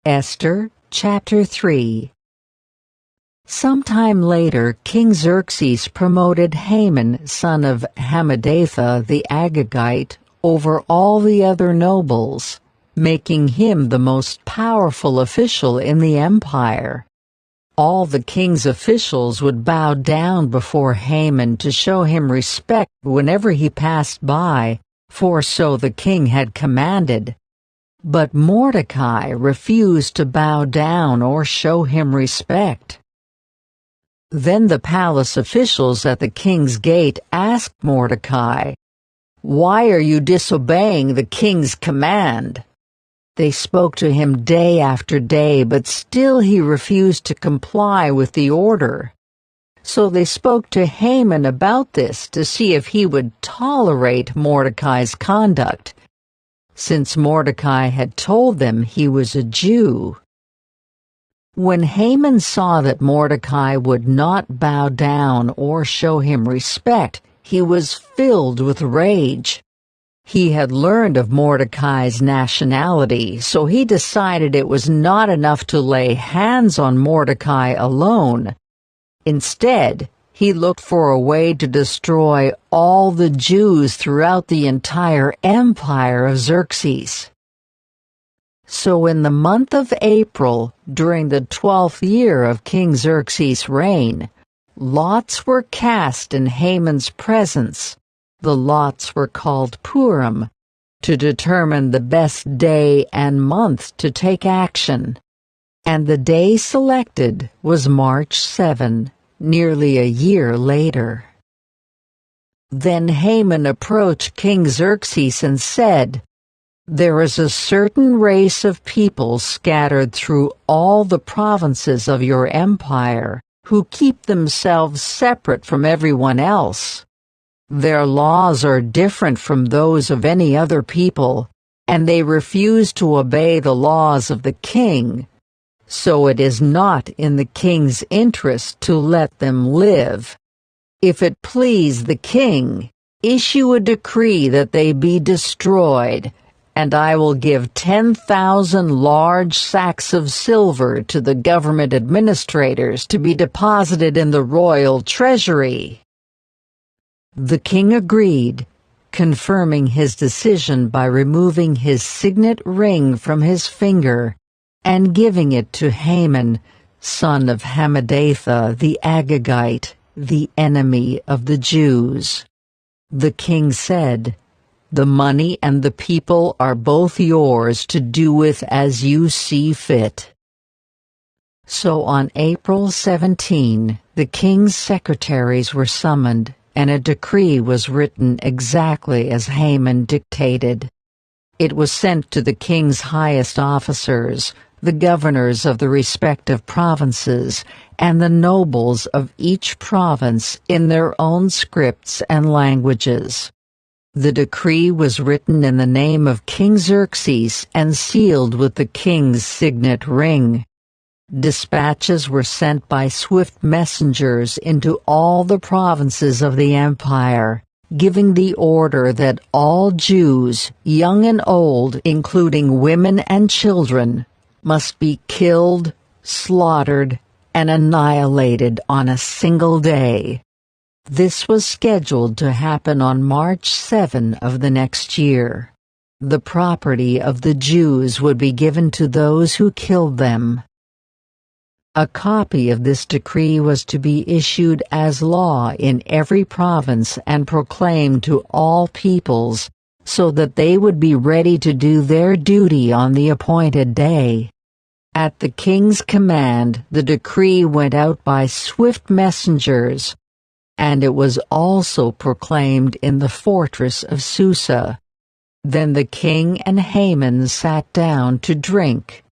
Esther, chapter 3. Sometime later, King Xerxes promoted Haman, son of Hammedatha the Agagite, over all the other nobles, making him the most powerful official in the empire. All the king's officials would bow down before Haman to show him respect whenever he passed by, for so the king had commanded. But Mordecai refused to bow down or show him respect. Then the palace officials at the king's gate asked Mordecai, "Why are you disobeying the king's command?" They spoke to him day after day, but still he refused to comply with the order. So they spoke to Haman about this to see if he would tolerate Mordecai's conduct, since Mordecai had told them he was a Jew. When Haman saw that Mordecai would not bow down or show him respect, he was filled with rage. He had learned of Mordecai's nationality, so he decided it was not enough to lay hands on Mordecai alone. Instead, he looked for a way to destroy all the Jews throughout the entire empire of Xerxes. So in the month of April, during the 12th year of King Xerxes' reign, lots were cast in Haman's presence. The lots were called Purim, to determine the best day and month to take action. And the day selected was March 7, nearly a year later. Then Haman approached King Xerxes and said, "There is a certain race of people scattered through all the provinces of your empire, who keep themselves separate from everyone else. Their laws are different from those of any other people, and they refuse to obey the laws of the king. So it is not in the king's interest to let them live. If it please the king, issue a decree that they be destroyed, and I will give 10,000 large sacks of silver to the government administrators to be deposited in the royal treasury." The king agreed, confirming his decision by removing his signet ring from his finger and giving it to Haman, son of Hammedatha the Agagite, the enemy of the Jews. The king said, "The money and the people are both yours to do with as you see fit." So on April 17, the king's secretaries were summoned, and a decree was written exactly as Haman dictated. It was sent to the king's highest officers, the governors of the respective provinces, and the nobles of each province in their own scripts and languages. The decree was written in the name of King Xerxes and sealed with the king's signet ring. Dispatches were sent by swift messengers into all the provinces of the empire, giving the order that all Jews, young and old, including women and children, must be killed, slaughtered, and annihilated on a single day. This was scheduled to happen on March 7 of the next year. The property of the Jews would be given to those who killed them. A copy of this decree was to be issued as law in every province and proclaimed to all peoples, so that they would be ready to do their duty on the appointed day. At the king's command, the decree went out by swift messengers, and it was also proclaimed in the fortress of Susa. Then the king and Haman sat down to drink,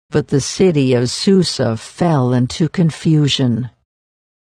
but the city of Susa fell into confusion.